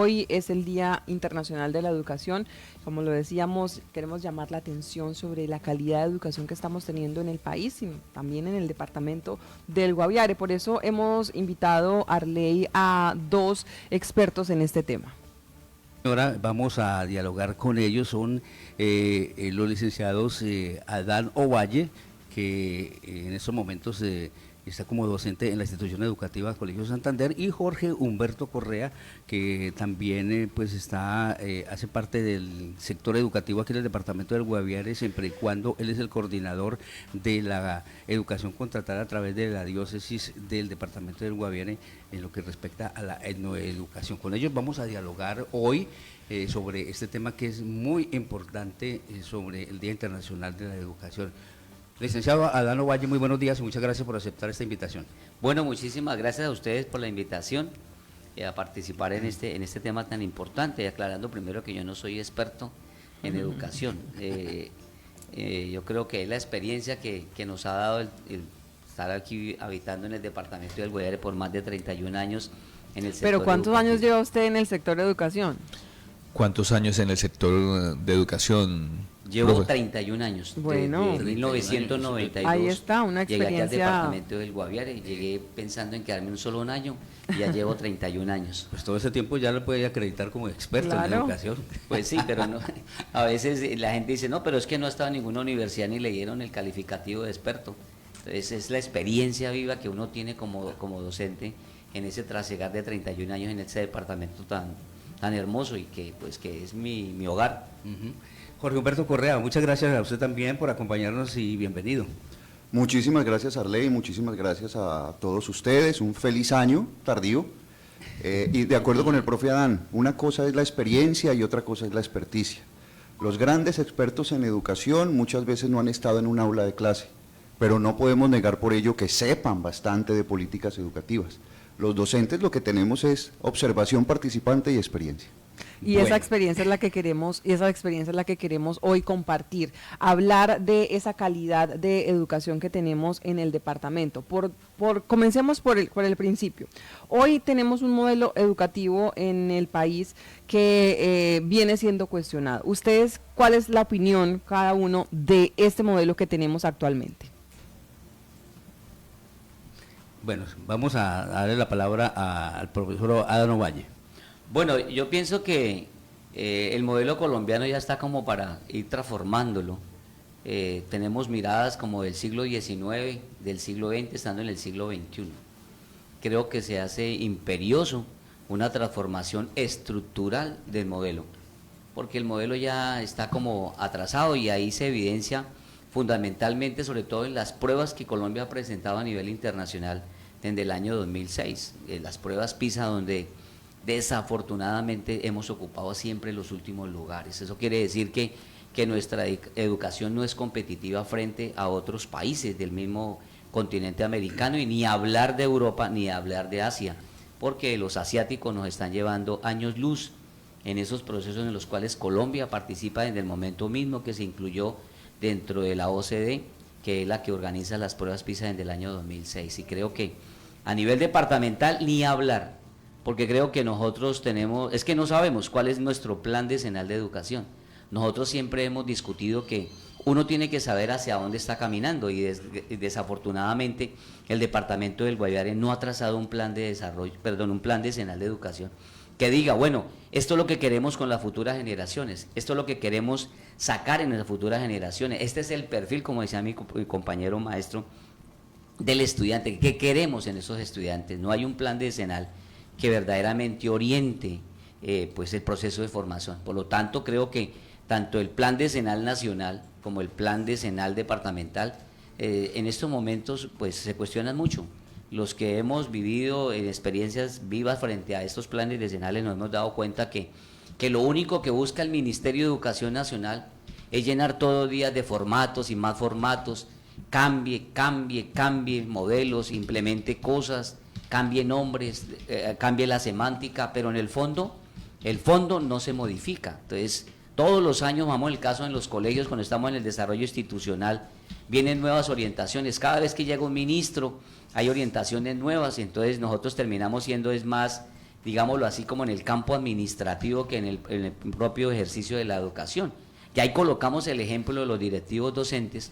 hoy es el Día Internacional de la Educación. Como lo decíamos, queremos llamar la atención sobre la calidad de educación que estamos teniendo en el país y también en el departamento del Guaviare. Por eso hemos invitado, Arley, a dos expertos en este tema. Ahora vamos a dialogar con ellos, son los licenciados Adán Ovalle, que en estos momentos está como docente en la institución educativa Colegio Santander, y Jorge Humberto Correa, que también pues hace parte del sector educativo aquí en el departamento del Guaviare, siempre y cuando él es el coordinador de la educación contratada a través de la diócesis del departamento del Guaviare en lo que respecta a la etnoeducación. Con ellos vamos a dialogar hoy sobre este tema que es muy importante, sobre el Día Internacional de la Educación. Licenciado Adán Ovalle, muy buenos días y muchas gracias por aceptar esta invitación. Bueno, muchísimas gracias a ustedes por la invitación a participar en este tema tan importante, aclarando primero que yo no soy experto en educación. Yo creo que es la experiencia que nos ha dado el estar aquí habitando en el departamento del Guaviare por más de 31 años en el sector. ¿Pero cuántos años lleva usted en el sector de educación? ¿Cuántos años en el sector de educación? Llevo 31 años, bueno, desde 1992. Ahí está, una experiencia. Llegué aquí al departamento del Guaviare, llegué pensando en quedarme un solo año y ya llevo 31 años. Pues todo ese tiempo ya lo puede acreditar como experto en educación. Pues sí, pero no, a veces la gente dice, no, pero es que no ha estado en ninguna universidad ni le dieron el calificativo de experto. Entonces es la experiencia viva que uno tiene como docente en ese trasegar de 31 años en ese departamento tan hermoso y que es mi hogar. Jorge Humberto Correa, muchas gracias a usted también por acompañarnos y bienvenido. Muchísimas gracias, Arley, muchísimas gracias a todos ustedes, un feliz año tardío. Y de acuerdo con el profe Adán, una cosa es la experiencia y otra cosa es la experticia. Los grandes expertos en educación muchas veces no han estado en un aula de clase, pero no podemos negar por ello que sepan bastante de políticas educativas. Los docentes lo que tenemos es observación participante y experiencia. Y esa experiencia es la que queremos, hoy compartir, hablar de esa calidad de educación que tenemos en el departamento. Comencemos por el principio. Hoy tenemos un modelo educativo en el país que viene siendo cuestionado. ¿Ustedes cuál es la opinión cada uno de este modelo que tenemos actualmente? Bueno, vamos a darle la palabra al profesor Adán Ovalle. Bueno, yo pienso que el modelo colombiano ya está como para ir transformándolo. Tenemos miradas como del siglo XIX, del siglo XX, estando en el siglo XXI. Creo que se hace imperioso una transformación estructural del modelo, porque el modelo ya está como atrasado y ahí se evidencia fundamentalmente, sobre todo en las pruebas que Colombia ha presentado a nivel internacional desde el año 2006, las pruebas PISA, donde desafortunadamente hemos ocupado siempre los últimos lugares. Eso quiere decir que nuestra educación no es competitiva frente a otros países del mismo continente americano, y ni hablar de Europa ni hablar de Asia, porque los asiáticos nos están llevando años luz en esos procesos en los cuales Colombia participa desde el momento mismo que se incluyó dentro de la OCDE, que es la que organiza las pruebas PISA desde el año 2006. Y creo que a nivel departamental ni hablar, porque creo que nosotros es que no sabemos cuál es nuestro plan decenal de educación. Nosotros siempre hemos discutido que uno tiene que saber hacia dónde está caminando, y desafortunadamente el departamento del Guaviare no ha trazado un plan un plan decenal de educación que diga, bueno, esto es lo que queremos con las futuras generaciones, esto es lo que queremos sacar en las futuras generaciones, este es el perfil, como decía mi compañero maestro, del estudiante, ¿qué queremos en esos estudiantes? No hay un plan decenal que verdaderamente oriente pues el proceso de formación. Por lo tanto, creo que tanto el plan decenal nacional como el plan decenal departamental en estos momentos pues se cuestionan mucho. Los que hemos vivido experiencias vivas frente a estos planes decenales nos hemos dado cuenta que lo único que busca el Ministerio de Educación Nacional es llenar todos los días de formatos y más formatos, cambie modelos, implemente cosas, cambie nombres, cambie la semántica, pero en el fondo no se modifica. Entonces, todos los años, vamos, el caso en los colegios, cuando estamos en el desarrollo institucional, vienen nuevas orientaciones. Cada vez que llega un ministro, hay orientaciones nuevas, entonces nosotros terminamos siendo más digámoslo así, como en el campo administrativo que en el propio ejercicio de la educación. Y ahí colocamos el ejemplo de los directivos docentes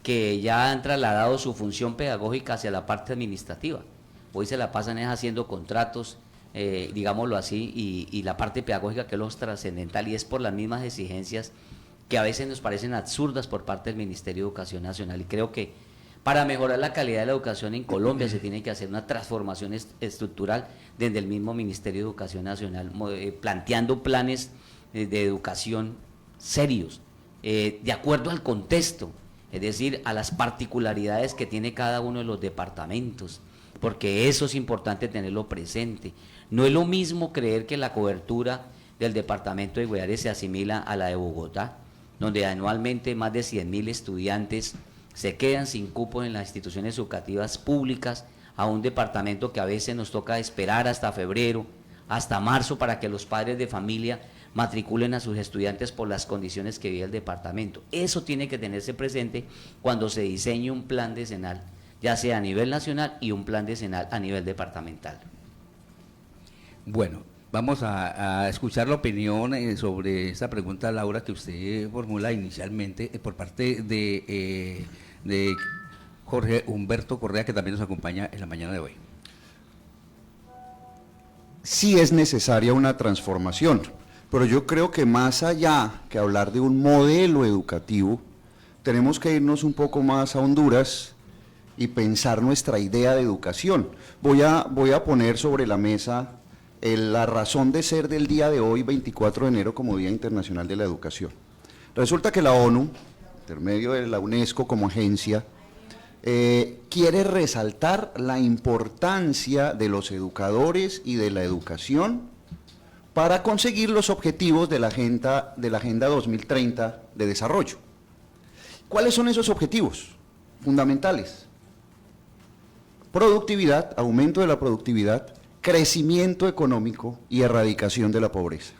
que ya han trasladado su función pedagógica hacia la parte administrativa. Hoy se la pasan haciendo contratos, digámoslo así, y la parte pedagógica, que es lo trascendental, y es por las mismas exigencias que a veces nos parecen absurdas por parte del Ministerio de Educación Nacional. Y creo que para mejorar la calidad de la educación en Colombia se tiene que hacer una transformación estructural desde el mismo Ministerio de Educación Nacional, planteando planes de educación serios, de acuerdo al contexto, es decir, a las particularidades que tiene cada uno de los departamentos, porque eso es importante tenerlo presente. No es lo mismo creer que la cobertura del departamento de Guaviare se asimila a la de Bogotá, donde anualmente más de 100.000 estudiantes se quedan sin cupo en las instituciones educativas públicas, a un departamento que a veces nos toca esperar hasta febrero, hasta marzo, para que los padres de familia matriculen a sus estudiantes por las condiciones que vive el departamento. Eso tiene que tenerse presente cuando se diseñe un plan decenal, ya sea a nivel nacional y un plan decenal a nivel departamental. Bueno, vamos a escuchar la opinión sobre esta pregunta, Laura, que usted formula inicialmente por parte de Jorge Humberto Correa, que también nos acompaña en la mañana de hoy. Sí es necesaria una transformación, pero yo creo que más allá que hablar de un modelo educativo, tenemos que irnos un poco más a Honduras y pensar nuestra idea de educación. Voy a poner sobre la mesa la razón de ser del día de hoy, 24 de enero, como Día Internacional de la Educación. Resulta que la ONU, por medio de la UNESCO como agencia, quiere resaltar la importancia de los educadores y de la educación para conseguir los objetivos de la Agenda 2030 de desarrollo. ¿Cuáles son esos objetivos fundamentales? Productividad, aumento de la productividad, crecimiento económico y erradicación de la pobreza.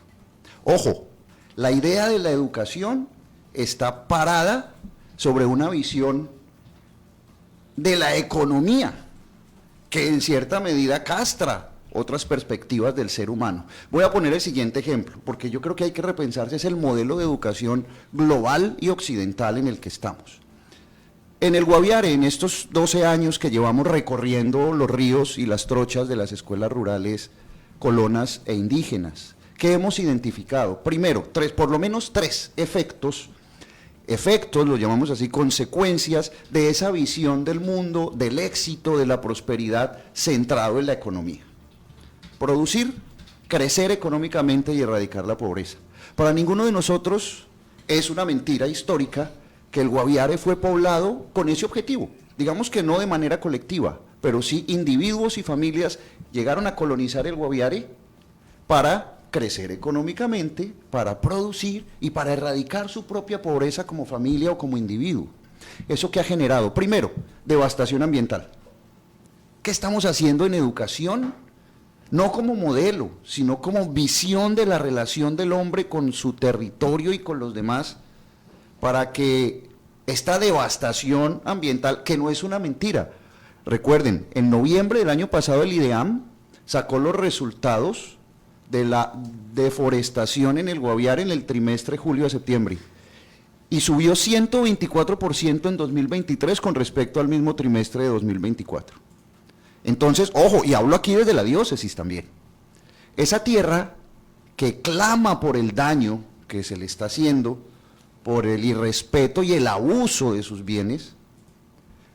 Ojo, la idea de la educación está parada sobre una visión de la economía, que en cierta medida castra otras perspectivas del ser humano. Voy a poner el siguiente ejemplo, porque yo creo que hay que repensarse, es el modelo de educación global y occidental en el que estamos. En el Guaviare, en estos 12 años que llevamos recorriendo los ríos y las trochas de las escuelas rurales, colonas e indígenas, ¿qué hemos identificado? Primero, por lo menos tres efectos, los llamamos así, consecuencias de esa visión del mundo, del éxito, de la prosperidad centrado en la economía. Producir, crecer económicamente y erradicar la pobreza. Para ninguno de nosotros es una mentira histórica que el Guaviare fue poblado con ese objetivo, digamos que no de manera colectiva, pero sí individuos y familias llegaron a colonizar el Guaviare para crecer económicamente, para producir y para erradicar su propia pobreza como familia o como individuo. ¿Eso qué ha generado? Primero, devastación ambiental. ¿Qué estamos haciendo en educación? No como modelo, sino como visión de la relación del hombre con su territorio y con los demás, para que esta devastación ambiental, que no es una mentira, recuerden, en noviembre del año pasado el IDEAM sacó los resultados de la deforestación en el Guaviare en el trimestre julio a septiembre, y subió 124% en 2023 con respecto al mismo trimestre de 2024. Entonces, ojo, y hablo aquí desde la diócesis también, esa tierra que clama por el daño que se le está haciendo, por el irrespeto y el abuso de sus bienes,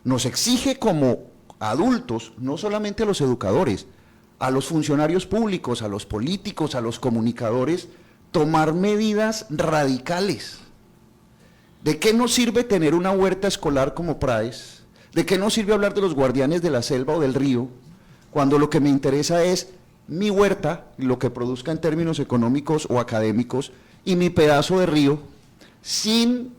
nos exige como adultos, no solamente a los educadores, a los funcionarios públicos, a los políticos, a los comunicadores, tomar medidas radicales. ¿De qué nos sirve tener una huerta escolar como PRAES? ¿De qué nos sirve hablar de los guardianes de la selva o del río, cuando lo que me interesa es mi huerta, lo que produzca en términos económicos o académicos, y mi pedazo de río, sin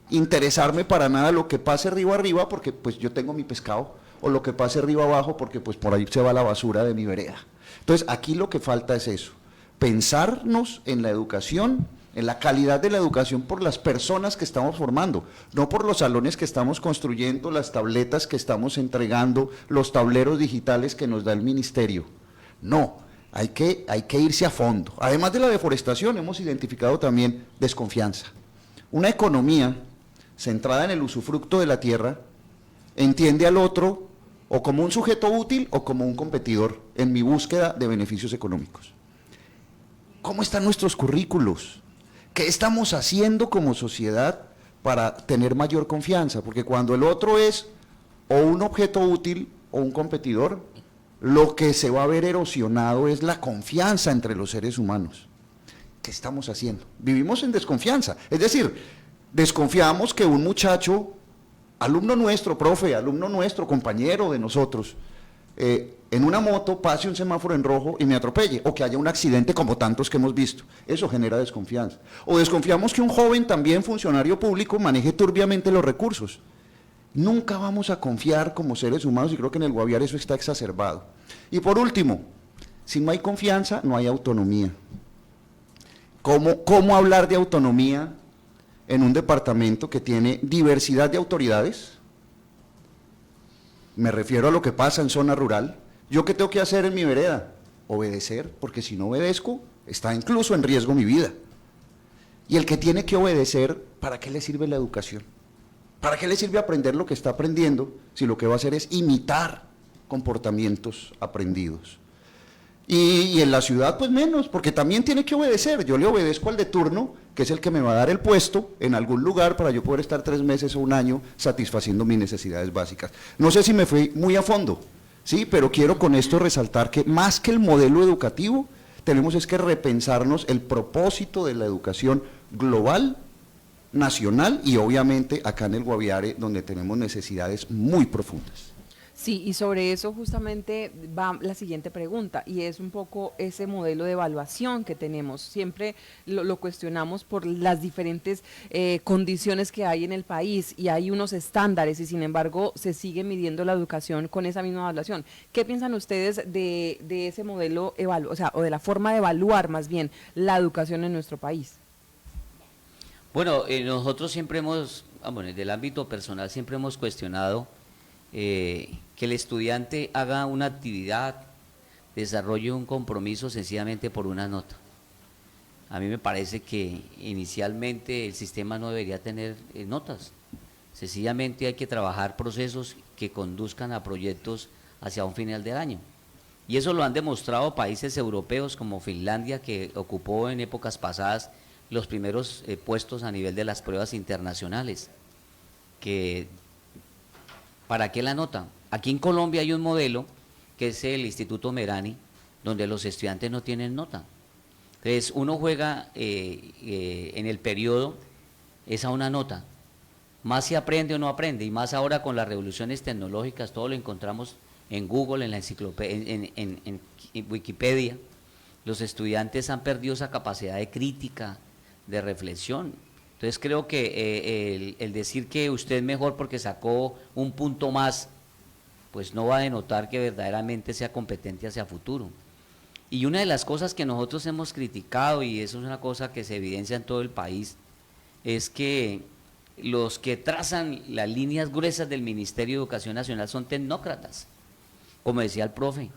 interesarme para nada lo que pase río arriba, porque pues yo tengo mi pescado, o lo que pase río abajo, porque pues por ahí se va la basura de mi vereda? Entonces aquí lo que falta es eso, pensarnos en la educación, en la calidad de la educación por las personas que estamos formando, no por los salones que estamos construyendo, las tabletas que estamos entregando, los tableros digitales que nos da el ministerio. No, hay que irse a fondo. Además de la deforestación, hemos identificado también desconfianza. Una economía centrada en el usufructo de la tierra entiende al otro o como un sujeto útil o como un competidor en mi búsqueda de beneficios económicos. ¿Cómo están nuestros currículos? ¿Qué estamos haciendo como sociedad para tener mayor confianza? Porque cuando el otro es o un objeto útil o un competidor, lo que se va a ver erosionado es la confianza entre los seres humanos. ¿Qué estamos haciendo? Vivimos en desconfianza. Es decir, desconfiamos que un muchacho, alumno nuestro, profe, alumno nuestro, compañero de nosotros, en una moto pase un semáforo en rojo y me atropelle, o que haya un accidente como tantos que hemos visto. Eso genera desconfianza. O desconfiamos que un joven, también funcionario público, maneje turbiamente los recursos. Nunca vamos a confiar como seres humanos, y creo que en el Guaviare eso está exacerbado. Y por último, si no hay confianza, no hay autonomía. ¿Cómo hablar de autonomía en un departamento que tiene diversidad de autoridades? Me refiero a lo que pasa en zona rural. ¿Yo qué tengo que hacer en mi vereda? Obedecer, porque si no obedezco, está incluso en riesgo mi vida. Y el que tiene que obedecer, ¿para qué le sirve la educación? ¿Para qué le sirve aprender lo que está aprendiendo si lo que va a hacer es imitar comportamientos aprendidos? Y en la ciudad pues menos, porque también tiene que obedecer. Yo le obedezco al de turno, que es el que me va a dar el puesto en algún lugar para yo poder estar 3 meses o un año satisfaciendo mis necesidades básicas. No sé si me fui muy a fondo, ¿sí? Pero quiero con esto resaltar que más que el modelo educativo, tenemos es que repensarnos el propósito de la educación global, nacional y obviamente acá en el Guaviare, donde tenemos necesidades muy profundas. Sí, y sobre eso justamente va la siguiente pregunta, y es un poco ese modelo de evaluación que tenemos. Siempre lo cuestionamos por las diferentes condiciones que hay en el país, y hay unos estándares, y sin embargo se sigue midiendo la educación con esa misma evaluación. ¿Qué piensan ustedes de ese modelo, o de la forma de evaluar más bien la educación en nuestro país? Bueno, nosotros siempre bueno, del ámbito personal siempre hemos cuestionado que el estudiante haga una actividad, desarrolle un compromiso sencillamente por una nota. A mí me parece que inicialmente el sistema no debería tener notas, sencillamente hay que trabajar procesos que conduzcan a proyectos hacia un final del año. Y eso lo han demostrado países europeos como Finlandia, que ocupó en épocas pasadas los primeros puestos a nivel de las pruebas internacionales. ¿Para qué la nota? Aquí en Colombia hay un modelo que es el Instituto Merani, donde los estudiantes no tienen nota. Entonces uno juega en el periodo es a una nota. Más se aprende o no aprende, y más ahora con las revoluciones tecnológicas, todo lo encontramos en Google, en la enciclopedia, en Wikipedia. Los estudiantes han perdido esa capacidad de crítica, de reflexión. Entonces creo que el decir que usted es mejor porque sacó un punto más, pues no va a denotar que verdaderamente sea competente hacia futuro. Y una de las cosas que nosotros hemos criticado, y eso es una cosa que se evidencia en todo el país, es que los que trazan las líneas gruesas del Ministerio de Educación Nacional son tecnócratas. Como decía el profe,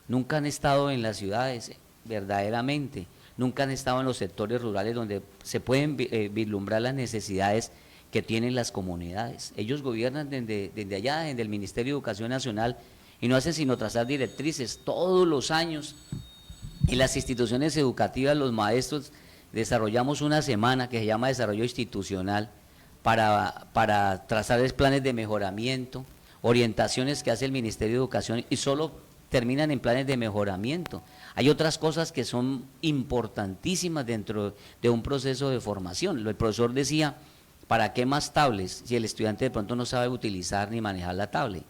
nunca han estado en las ciudades verdaderamente, nunca han estado en los sectores rurales donde se pueden vislumbrar las necesidades que tienen las comunidades. Ellos gobiernan desde allá, desde el Ministerio de Educación Nacional, y no hacen sino trazar directrices. Todos los años en las instituciones educativas los maestros desarrollamos una semana que se llama Desarrollo Institucional para trazar planes de mejoramiento, orientaciones que hace el Ministerio de Educación, y solo terminan en planes de mejoramiento. Hay otras cosas que son importantísimas dentro de un proceso de formación. El profesor decía, ¿para qué más tablets si el estudiante de pronto no sabe utilizar ni manejar la tablet?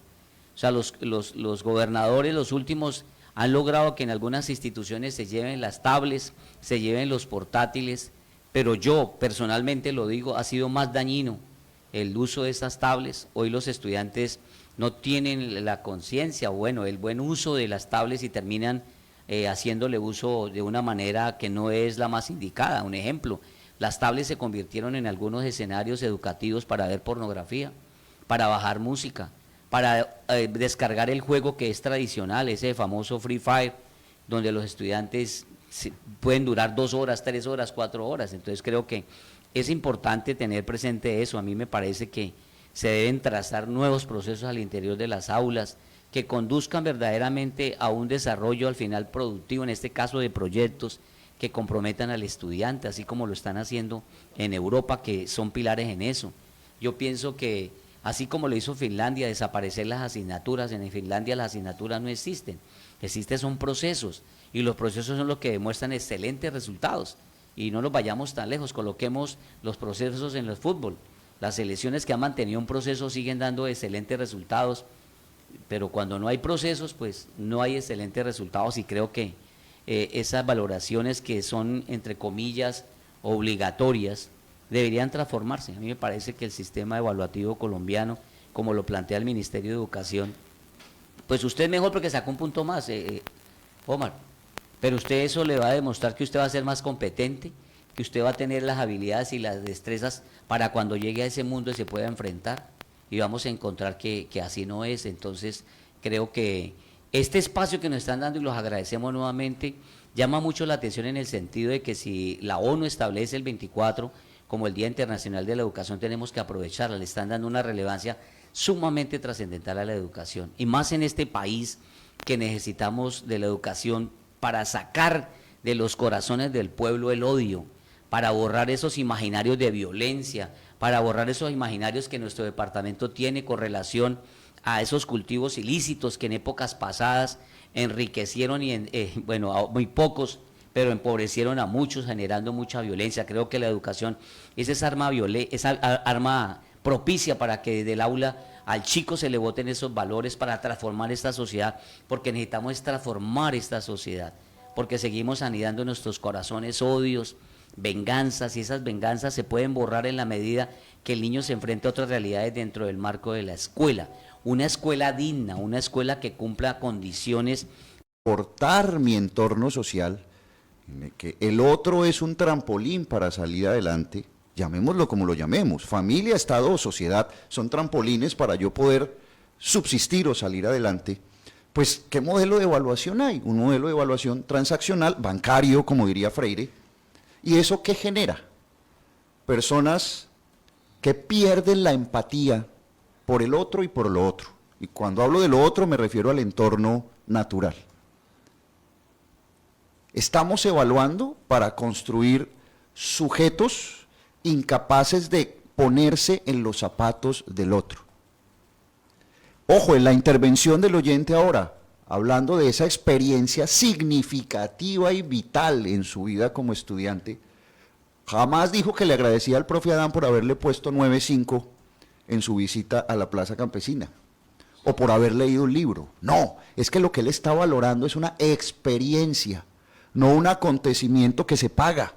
O sea, los gobernadores, los últimos, han logrado que en algunas instituciones se lleven las tablets, se lleven los portátiles, pero yo personalmente lo digo, ha sido más dañino el uso de estas tablets. Hoy los estudiantes no tienen la conciencia, bueno, el buen uso de las tablets, y terminan haciéndole uso de una manera que no es la más indicada. Un ejemplo, las tablets se convirtieron en algunos escenarios educativos para ver pornografía, para bajar música, para descargar el juego que es tradicional, ese famoso Free Fire, donde los estudiantes pueden durar 2 horas, 3 horas, 4 horas. Entonces creo que es importante tener presente eso. A mí me parece que se deben trazar nuevos procesos al interior de las aulas que conduzcan verdaderamente a un desarrollo al final productivo, en este caso de proyectos que comprometan al estudiante, así como lo están haciendo en Europa, que son pilares en eso. Yo pienso que, así como lo hizo Finlandia, desaparecer las asignaturas, en Finlandia las asignaturas no existen, son procesos, y los procesos son los que demuestran excelentes resultados, y no nos vayamos tan lejos, coloquemos los procesos en el fútbol. Las selecciones que han mantenido un proceso siguen dando excelentes resultados, pero cuando no hay procesos, pues no hay excelentes resultados, y creo que esas valoraciones que son, entre comillas, obligatorias, deberían transformarse. A mí me parece que el sistema evaluativo colombiano, como lo plantea el Ministerio de Educación, pues usted es mejor porque sacó un punto más, Omar, pero usted eso le va a demostrar que usted va a ser más competente, que usted va a tener las habilidades y las destrezas para cuando llegue a ese mundo y se pueda enfrentar, y vamos a encontrar que así no es. Entonces creo que este espacio que nos están dando, y los agradecemos nuevamente, llama mucho la atención en el sentido de que si la ONU establece el 24 como el Día Internacional de la Educación, tenemos que aprovecharla. Le están dando una relevancia sumamente trascendental a la educación, y más en este país que necesitamos de la educación para sacar de los corazones del pueblo el odio, para borrar esos imaginarios de violencia, para borrar esos imaginarios que nuestro departamento tiene con relación a esos cultivos ilícitos que en épocas pasadas enriquecieron bueno, a muy pocos, pero empobrecieron a muchos, generando mucha violencia. Creo que la educación es esa arma propicia para que desde el aula al chico se le boten esos valores para transformar esta sociedad, porque necesitamos transformar esta sociedad, porque seguimos anidando en nuestros corazones odios, venganzas, y esas venganzas se pueden borrar en la medida que el niño se enfrente a otras realidades dentro del marco de la escuela. Una escuela digna, una escuela que cumpla condiciones. Portar mi entorno social, en el que el otro es un trampolín para salir adelante, llamémoslo como lo llamemos, familia, Estado o sociedad, son trampolines para yo poder subsistir o salir adelante. Pues, ¿qué modelo de evaluación hay? Un modelo de evaluación transaccional, bancario, como diría Freire. ¿Y eso qué genera? Personas que pierden la empatía por el otro y por lo otro. Y cuando hablo de lo otro me refiero al entorno natural. Estamos evaluando para construir sujetos incapaces de ponerse en los zapatos del otro. Ojo, en la intervención del oyente ahora, hablando de esa experiencia significativa y vital en su vida como estudiante, jamás dijo que le agradecía al profe Adán por haberle puesto 9.5 en su visita a la Plaza Campesina, o por haber leído un libro. No, es que lo que él está valorando es una experiencia, no un acontecimiento que se paga,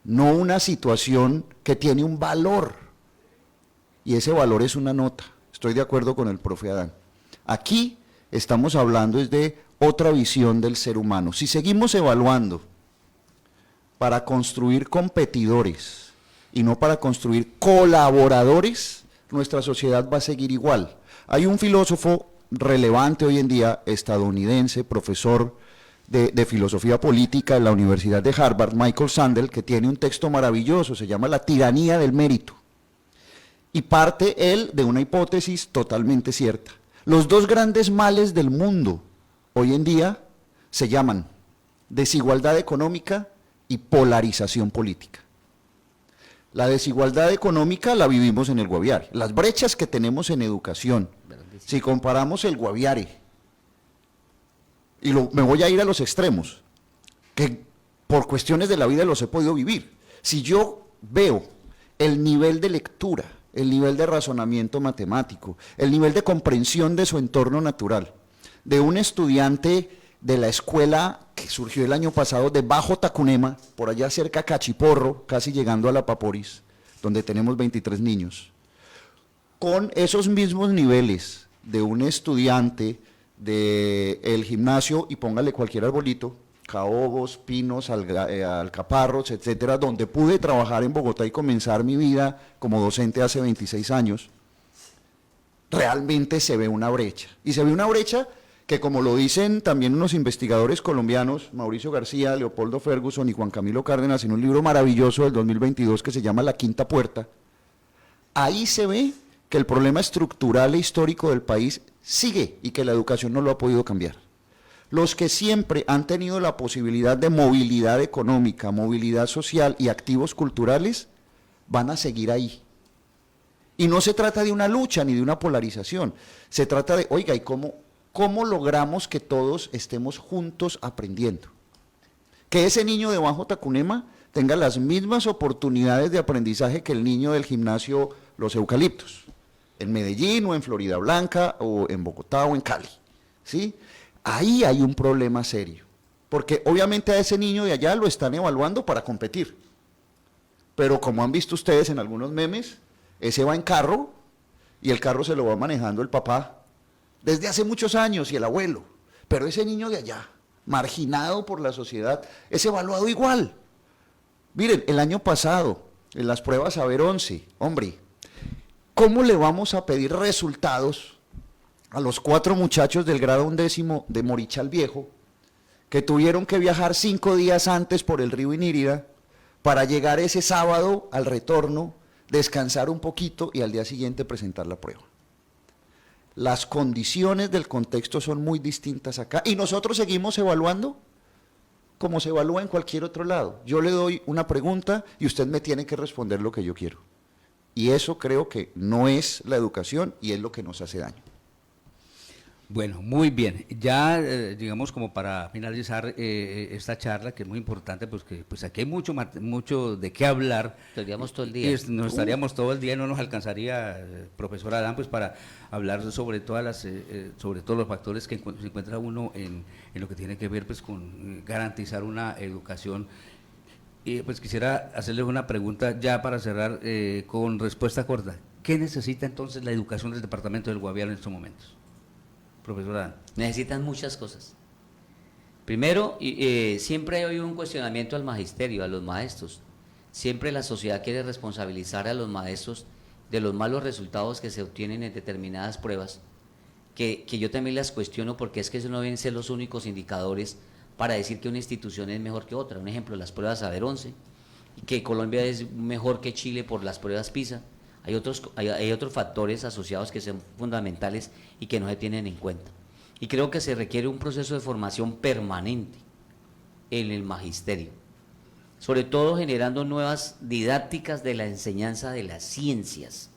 no una situación que tiene un valor, y ese valor es una nota. Estoy de acuerdo con el profe Adán. Aquí estamos hablando es de otra visión del ser humano. Si seguimos evaluando para construir competidores y no para construir colaboradores, nuestra sociedad va a seguir igual. Hay un filósofo relevante hoy en día, estadounidense, profesor de filosofía política en la Universidad de Harvard, Michael Sandel, que tiene un texto maravilloso, se llama La tiranía del mérito. Y parte él de una hipótesis totalmente cierta. Los dos grandes males del mundo hoy en día se llaman desigualdad económica y polarización política. La desigualdad económica la vivimos en el Guaviare. Las brechas que tenemos en educación, si comparamos el Guaviare, y me voy a ir a los extremos, que por cuestiones de la vida los he podido vivir. Si yo veo el nivel de lectura, el nivel de razonamiento matemático, el nivel de comprensión de su entorno natural, de un estudiante de la escuela que surgió el año pasado de Bajo Tacunema, por allá cerca a Cachiporro, casi llegando a La Paporis, donde tenemos 23 niños, con esos mismos niveles de un estudiante del gimnasio, y póngale cualquier arbolito, caobos, pinos, alcaparros, etcétera, donde pude trabajar en Bogotá y comenzar mi vida como docente hace 26 años, realmente se ve una brecha. Y se ve una brecha que como lo dicen también unos investigadores colombianos, Mauricio García, Leopoldo Ferguson y Juan Camilo Cárdenas, en un libro maravilloso del 2022 que se llama La Quinta Puerta, ahí se ve que el problema estructural e histórico del país sigue y que la educación no lo ha podido cambiar. Los que siempre han tenido la posibilidad de movilidad económica, movilidad social y activos culturales, van a seguir ahí. Y no se trata de una lucha ni de una polarización, se trata de, oiga, ¿y cómo logramos que todos estemos juntos aprendiendo? Que ese niño de Bajo Tacunema tenga las mismas oportunidades de aprendizaje que el niño del gimnasio Los Eucaliptos, en Medellín o en Florida Blanca o en Bogotá o en Cali, ¿sí? Ahí hay un problema serio, porque obviamente a ese niño de allá lo están evaluando para competir, pero como han visto ustedes en algunos memes, ese va en carro y el carro se lo va manejando el papá desde hace muchos años y el abuelo, pero ese niño de allá, marginado por la sociedad, es evaluado igual. Miren, el año pasado, en las pruebas Saber 11, hombre, ¿cómo le vamos a pedir resultados a los 4 muchachos del grado 11 de Morichal Viejo, que tuvieron que viajar 5 días antes por el río Inírida para llegar ese sábado al retorno, descansar un poquito y al día siguiente presentar la prueba? Las condiciones del contexto son muy distintas acá y nosotros seguimos evaluando como se evalúa en cualquier otro lado. Yo le doy una pregunta y usted me tiene que responder lo que yo quiero. Y eso creo que no es la educación y es lo que nos hace daño. Bueno, muy bien. Ya, digamos, como para finalizar esta charla, que es muy importante, pues que pues aquí hay mucho de qué hablar. Estaríamos todo el día. Nos estaríamos todo el día, no nos alcanzaría, profesor Adán, pues para hablar sobre sobre todos los factores que se encuentra uno en lo que tiene que ver pues con garantizar una educación. Y pues quisiera hacerles una pregunta ya para cerrar con respuesta corta. ¿Qué necesita entonces la educación del departamento del Guaviare en estos momentos? Profesora. Necesitan muchas cosas. Primero, siempre hay un cuestionamiento al magisterio, a los maestros. Siempre la sociedad quiere responsabilizar a los maestros de los malos resultados que se obtienen en determinadas pruebas, que yo también las cuestiono porque es que esos no deben ser los únicos indicadores para decir que una institución es mejor que otra. Un ejemplo, las pruebas Saber 11, que Colombia es mejor que Chile por las pruebas PISA. Hay otros factores asociados que son fundamentales y que no se tienen en cuenta. Y creo que se requiere un proceso de formación permanente en el magisterio, sobre todo generando nuevas didácticas de la enseñanza de las ciencias.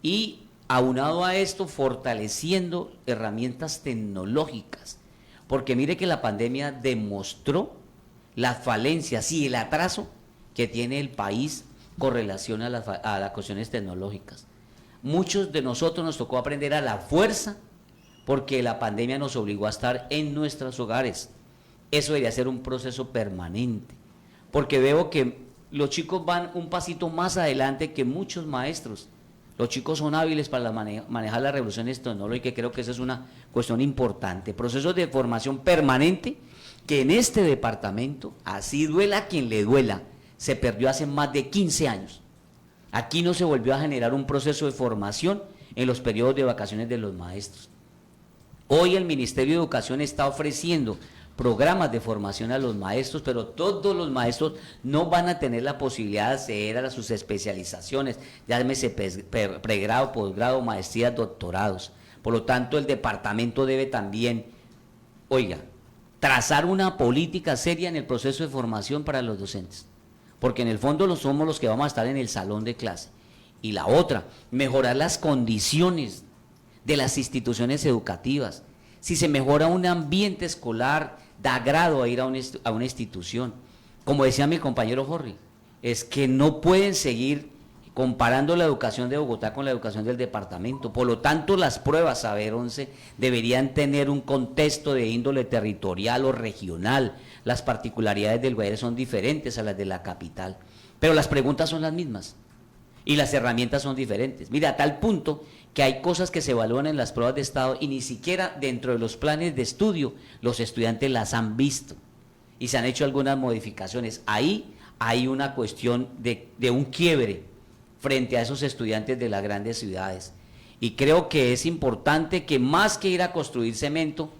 Y aunado a esto, fortaleciendo herramientas tecnológicas, porque mire que la pandemia demostró las falencias y el atraso que tiene el país con relación a las cuestiones tecnológicas. Muchos de nosotros nos tocó aprender a la fuerza porque la pandemia nos obligó a estar en nuestros hogares. Eso debería ser un proceso permanente, porque veo que los chicos van un pasito más adelante que muchos maestros. Los chicos son hábiles para manejar las revoluciones tecnológicas, y creo que esa es una cuestión importante. Procesos de formación permanente que en este departamento, así duela a quien le duela, se perdió hace más de 15 años. Aquí no se volvió a generar un proceso de formación en los periodos de vacaciones de los maestros. Hoy el Ministerio de Educación está ofreciendo programas de formación a los maestros, pero todos los maestros no van a tener la posibilidad de acceder a sus especializaciones, llámese pregrado, posgrado, maestrías, doctorados. Por lo tanto, el departamento debe también, trazar una política seria en el proceso de formación para los docentes, porque en el fondo somos los que vamos a estar en el salón de clase. Y la otra, mejorar las condiciones de las instituciones educativas. Si se mejora un ambiente escolar, da agrado a ir a una institución. Como decía mi compañero Jorge, es que no pueden seguir comparando la educación de Bogotá con la educación del departamento. Por lo tanto, las pruebas Saber 11 deberían tener un contexto de índole territorial o regional. Las particularidades del Guaviare son diferentes a las de la capital, pero las preguntas son las mismas y las herramientas son diferentes. Mira, a tal punto que hay cosas que se evalúan en las pruebas de estado y ni siquiera dentro de los planes de estudio los estudiantes las han visto y se han hecho algunas modificaciones. Ahí hay una cuestión de un quiebre frente a esos estudiantes de las grandes ciudades. Y creo que es importante que más que ir a construir cemento,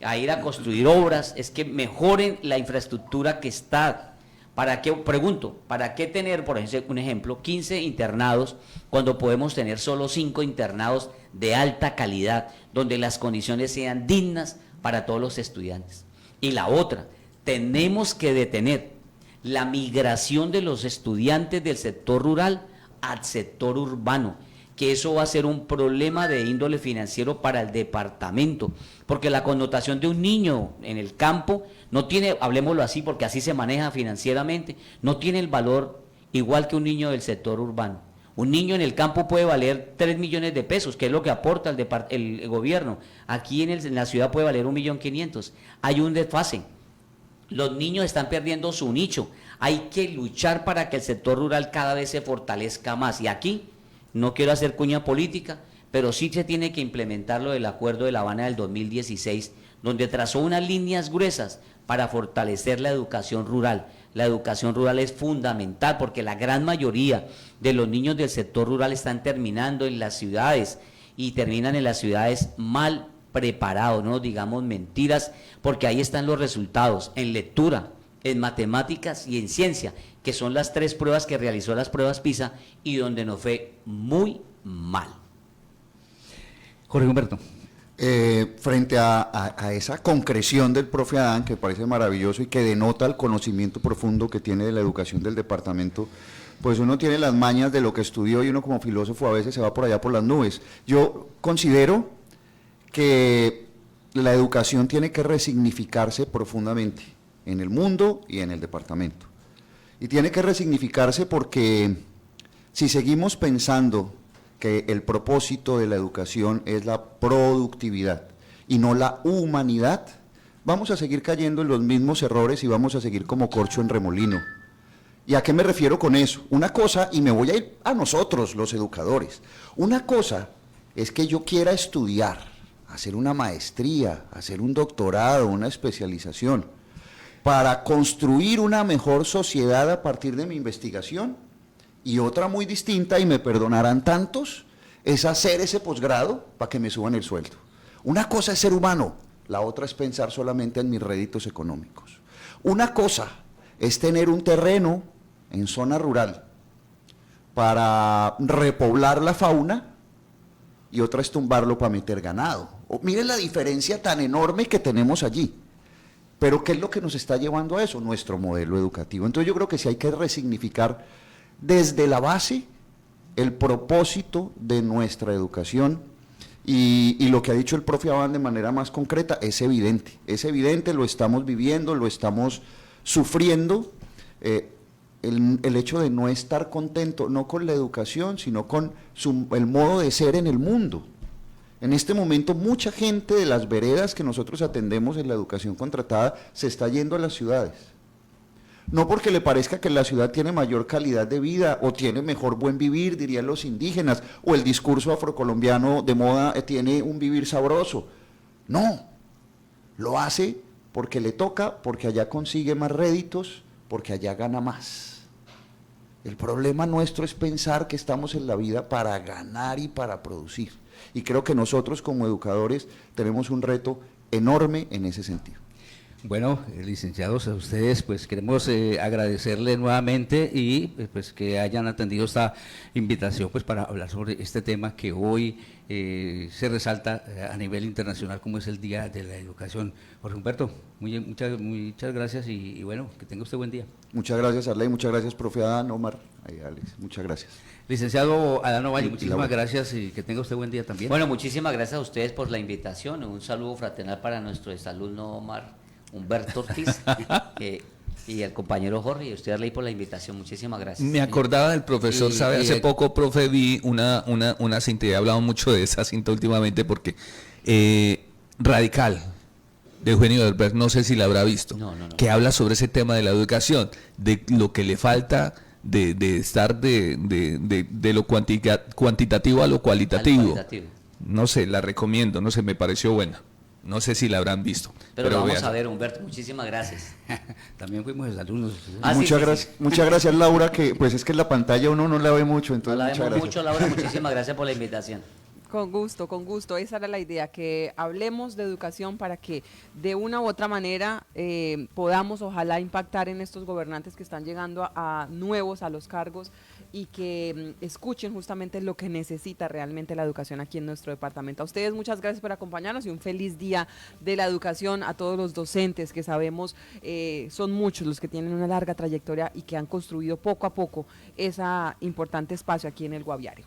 a ir a construir obras, es que mejoren la infraestructura que está. ¿Para qué, pregunto, para qué tener, por ejemplo, un ejemplo, 15 internados cuando podemos tener solo 5 internados de alta calidad, donde las condiciones sean dignas para todos los estudiantes? Y la otra, tenemos que detener la migración de los estudiantes del sector rural al sector urbano, que eso va a ser un problema de índole financiero para el departamento, porque la connotación de un niño en el campo no tiene, hablemoslo así, porque así se maneja financieramente, no tiene el valor igual que un niño del sector urbano. Un niño en el campo puede valer 3 millones de pesos, que es lo que aporta el gobierno. Aquí en la ciudad puede valer 1.500.000. Hay un desfase. Los niños están perdiendo su nicho. Hay que luchar para que el sector rural cada vez se fortalezca más. Y aquí, no quiero hacer cuña política, pero sí se tiene que implementar lo del Acuerdo de La Habana del 2016, donde trazó unas líneas gruesas para fortalecer la educación rural. La educación rural es fundamental porque la gran mayoría de los niños del sector rural están terminando en las ciudades y terminan en las ciudades mal preparados, no digamos mentiras, porque ahí están los resultados en lectura, en matemáticas y en ciencia, que son las 3 pruebas que realizó las pruebas PISA y donde nos fue muy mal. Jorge Humberto. Frente a esa concreción del profe Adán, que parece maravilloso y que denota el conocimiento profundo que tiene de la educación del departamento, pues uno tiene las mañas de lo que estudió y uno como filósofo a veces se va por allá por las nubes. Yo considero que la educación tiene que resignificarse profundamente en el mundo y en el departamento. Y tiene que resignificarse porque si seguimos pensando que el propósito de la educación es la productividad y no la humanidad, vamos a seguir cayendo en los mismos errores y vamos a seguir como corcho en remolino. ¿Y a qué me refiero con eso? Una cosa, y me voy a ir a nosotros los educadores, una cosa es que yo quiera estudiar, hacer una maestría, hacer un doctorado, una especialización, para construir una mejor sociedad a partir de mi investigación. Y otra muy distinta, y me perdonarán tantos, es hacer ese posgrado para que me suban el sueldo. Una cosa es ser humano, la otra es pensar solamente en mis réditos económicos. Una cosa es tener un terreno en zona rural para repoblar la fauna y otra es tumbarlo para meter ganado. Miren la diferencia tan enorme que tenemos allí. Pero ¿qué es lo que nos está llevando a eso? Nuestro modelo educativo. Entonces yo creo que sí hay que resignificar desde la base el propósito de nuestra educación y lo que ha dicho el profe Abán de manera más concreta es evidente, lo estamos viviendo, lo estamos sufriendo, el hecho de no estar contento, no con la educación, sino con el modo de ser en el mundo. En este momento mucha gente de las veredas que nosotros atendemos en la educación contratada se está yendo a las ciudades. No porque le parezca que la ciudad tiene mayor calidad de vida o tiene mejor buen vivir, dirían los indígenas, o el discurso afrocolombiano de moda tiene un vivir sabroso. No, lo hace porque le toca, porque allá consigue más réditos, porque allá gana más. El problema nuestro es pensar que estamos en la vida para ganar y para producir. Y creo que nosotros como educadores tenemos un reto enorme en ese sentido. Bueno, licenciados, a ustedes pues queremos agradecerle nuevamente y pues que hayan atendido esta invitación pues para hablar sobre este tema que hoy se resalta a nivel internacional como es el Día de la Educación. Jorge Humberto, muchas gracias y bueno, que tenga usted buen día. Muchas gracias, Arley, muchas gracias, profe Adán, Omar, Alex, muchas gracias. Licenciado Adán Ovalle, muchísimas gracias y que tenga usted buen día también. Bueno, muchísimas gracias a ustedes por la invitación, un saludo fraternal para nuestro exalumno Omar Humberto Ortiz y el compañero Jorge, y usted Arley por la invitación, muchísimas gracias. Me acordaba del profesor, ¿sabe? Hace poco, profe, vi una cinta, y he hablado mucho de esa cinta últimamente porque Radical, de Eugenio Derbez, no sé si la habrá visto, no. Que habla sobre ese tema de la educación, de lo que le falta de estar de lo cuantitativo a lo cualitativo. No sé, la recomiendo, no sé, me pareció buena. No sé si la habrán visto. Pero lo vamos a ver, Humberto, muchísimas gracias. También fuimos exalumnos. Muchas gracias, Laura, que pues es que en la pantalla uno no la ve mucho, entonces no la muchas vemos gracias. mucho, Laura, muchísimas gracias por la invitación. Con gusto. Esa era la idea, que hablemos de educación para que de una u otra manera podamos ojalá impactar en estos gobernantes que están llegando a nuevos a los cargos y que escuchen justamente lo que necesita realmente la educación aquí en nuestro departamento. A ustedes muchas gracias por acompañarnos y un feliz día de la educación a todos los docentes que sabemos son muchos los que tienen una larga trayectoria y que han construido poco a poco ese importante espacio aquí en el Guaviare.